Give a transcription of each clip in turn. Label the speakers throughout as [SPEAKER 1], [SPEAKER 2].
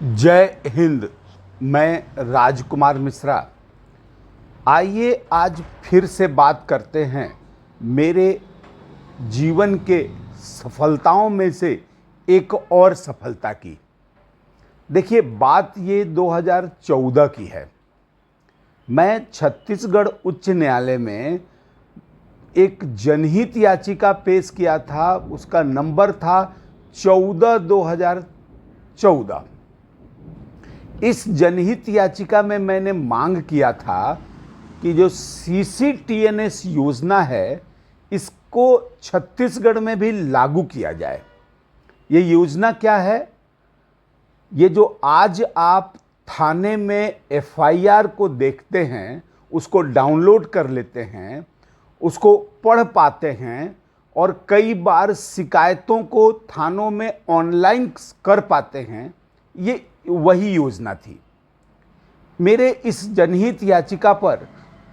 [SPEAKER 1] जय हिंद। मैं राजकुमार मिश्रा। आइए आज फिर से बात करते हैं मेरे जीवन के सफलताओं में से एक और सफलता की। देखिए, बात ये 2014 की है। मैं छत्तीसगढ़ उच्च न्यायालय में एक जनहित याचिका पेश किया था। उसका नंबर था 14/2014। इस जनहित याचिका में मैंने मांग किया था कि जो सीसीटीएनएस योजना है इसको छत्तीसगढ़ में भी लागू किया जाए। ये योजना क्या है? ये जो आज आप थाने में एफआईआर को देखते हैं, उसको डाउनलोड कर लेते हैं, उसको पढ़ पाते हैं और कई बार शिकायतों को थानों में ऑनलाइन कर पाते हैं, ये वही योजना थी। मेरे इस जनहित याचिका पर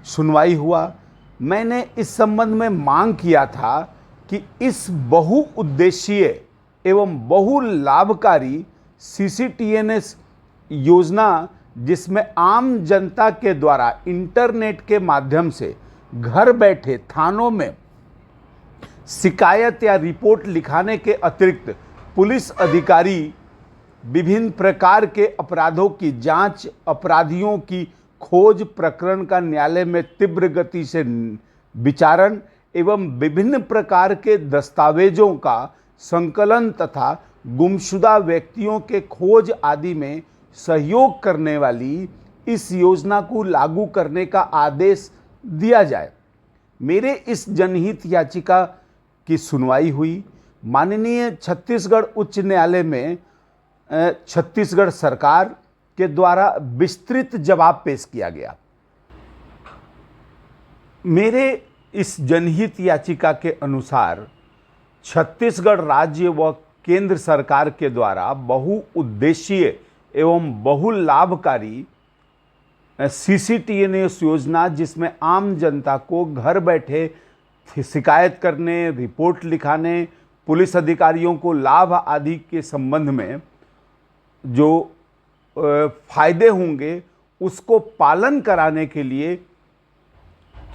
[SPEAKER 1] सुनवाई हुआ। मैंने इस संबंध में मांग किया था कि इस बहुउद्देशीय एवं बहु लाभकारी सीसीटीएनएस योजना, जिसमें आम जनता के द्वारा इंटरनेट के माध्यम से घर बैठे थानों में शिकायत या रिपोर्ट लिखाने के अतिरिक्त पुलिस अधिकारी विभिन्न प्रकार के अपराधों की जांच, अपराधियों की खोज, प्रकरण का न्यायालय में तीव्र गति से विचारण एवं विभिन्न प्रकार के दस्तावेजों का संकलन तथा गुमशुदा व्यक्तियों के खोज आदि में सहयोग करने वाली इस योजना को लागू करने का आदेश दिया जाए। मेरे इस जनहित याचिका की सुनवाई हुई। माननीय छत्तीसगढ़ उच्च न्यायालय में छत्तीसगढ़ सरकार के द्वारा विस्तृत जवाब पेश किया गया। मेरे इस जनहित याचिका के अनुसार छत्तीसगढ़ राज्य व केंद्र सरकार के द्वारा बहुउद्देशीय एवं बहुलाभकारी सीसीटीएनएस योजना, जिसमें आम जनता को घर बैठे शिकायत करने, रिपोर्ट लिखाने, पुलिस अधिकारियों को लाभ आदि के संबंध में जो फायदे होंगे उसको पालन कराने के लिए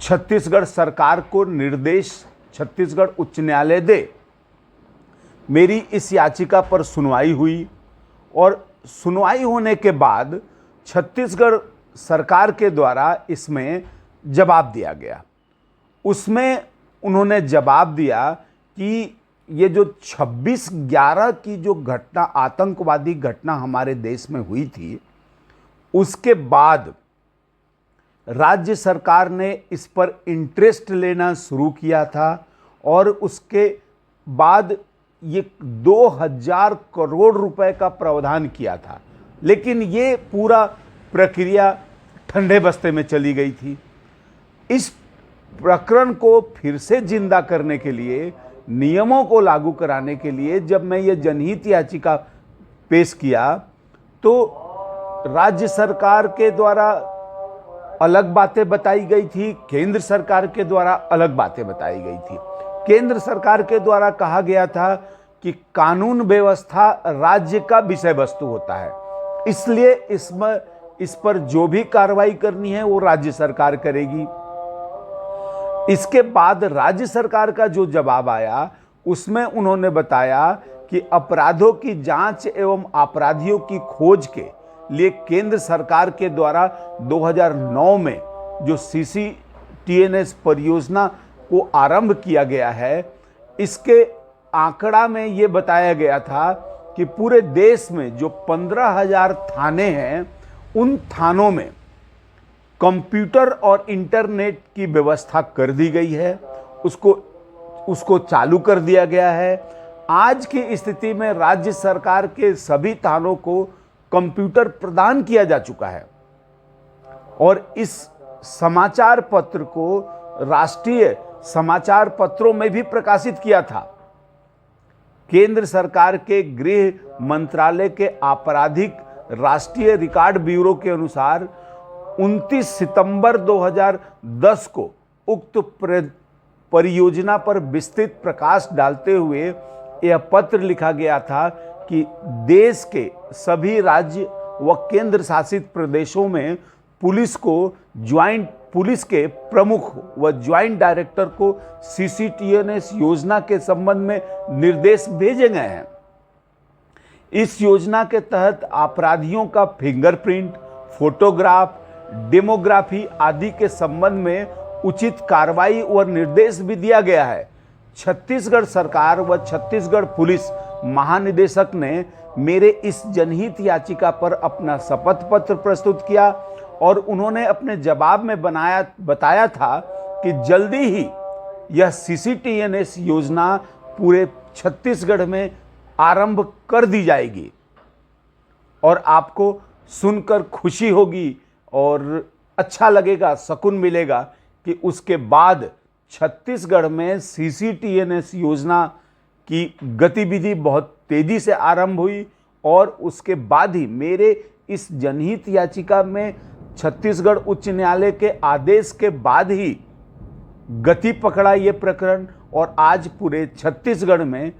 [SPEAKER 1] छत्तीसगढ़ सरकार को निर्देश छत्तीसगढ़ उच्च न्यायालय दे। मेरी इस याचिका पर सुनवाई हुई और सुनवाई होने के बाद छत्तीसगढ़ सरकार के द्वारा इसमें जवाब दिया गया। उसमें उन्होंने जवाब दिया कि ये जो 26/11 की जो घटना, आतंकवादी घटना हमारे देश में हुई थी, उसके बाद राज्य सरकार ने इस पर इंटरेस्ट लेना शुरू किया था और उसके बाद ये 2000 करोड़ रुपए का प्रावधान किया था। लेकिन ये पूरा प्रक्रिया ठंडे बस्ते में चली गई थी। इस प्रकरण को फिर से जिंदा करने के लिए, नियमों को लागू कराने के लिए जब मैं ये जनहित याचिका पेश किया तो राज्य सरकार के द्वारा अलग बातें बताई गई थी, केंद्र सरकार के द्वारा अलग बातें बताई गई थी। केंद्र सरकार के द्वारा कहा गया था कि कानून व्यवस्था राज्य का विषय वस्तु होता है, इसलिए इस पर जो भी कार्रवाई करनी है वो राज्य सरकार करेगी। इसके बाद राज्य सरकार का जो जवाब आया उसमें उन्होंने बताया कि अपराधों की जांच एवं अपराधियों की खोज के लिए केंद्र सरकार के द्वारा 2009 में जो सीसीटीएनएस परियोजना को आरंभ किया गया है, इसके आंकड़ा में ये बताया गया था कि पूरे देश में जो 15,000 थाने हैं, उन थानों में कंप्यूटर और इंटरनेट की व्यवस्था कर दी गई है, उसको चालू कर दिया गया है। आज की स्थिति में राज्य सरकार के सभी थानों को कंप्यूटर प्रदान किया जा चुका है और इस समाचार पत्र को राष्ट्रीय समाचार पत्रों में भी प्रकाशित किया था। केंद्र सरकार के गृह मंत्रालय के आपराधिक राष्ट्रीय रिकॉर्ड ब्यूरो के अनुसार 29 सितंबर 2010 को उक्त परियोजना पर विस्तृत प्रकाश डालते हुए यह पत्र लिखा गया था कि देश के सभी राज्य व केंद्र शासित प्रदेशों में पुलिस के प्रमुख व ज्वाइंट डायरेक्टर को सीसीटीएनएस योजना के संबंध में निर्देश भेजे गए हैं। इस योजना के तहत अपराधियों का फिंगरप्रिंट, फोटोग्राफ, डेमोग्राफी आदि के संबंध में उचित कार्रवाई और निर्देश भी दिया गया है। छत्तीसगढ़ सरकार व छत्तीसगढ़ पुलिस महानिदेशक ने मेरे इस जनहित याचिका पर अपना शपथ पत्र प्रस्तुत किया और उन्होंने अपने जवाब में बताया था कि जल्दी ही यह सीसीटीएनएस योजना पूरे छत्तीसगढ़ में आरंभ कर दी जाएगी और आपको सुनकर खुशी होगी और अच्छा लगेगा, सुकून मिलेगा कि उसके बाद छत्तीसगढ़ में सीसीटीएनएस योजना की गतिविधि बहुत तेजी से आरंभ हुई और उसके बाद ही मेरे इस जनहित याचिका में छत्तीसगढ़ उच्च न्यायालय के आदेश के बाद ही गति पकड़ा ये प्रकरण और आज पूरे छत्तीसगढ़ में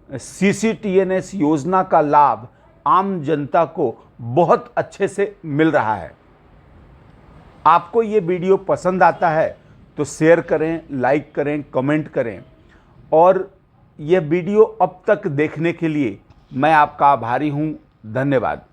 [SPEAKER 1] सीसीटीएनएस योजना का लाभ आम जनता को बहुत अच्छे से मिल रहा है। आपको ये वीडियो पसंद आता है तो शेयर करें, लाइक करें, कमेंट करें और यह वीडियो अब तक देखने के लिए मैं आपका आभारी हूँ। धन्यवाद।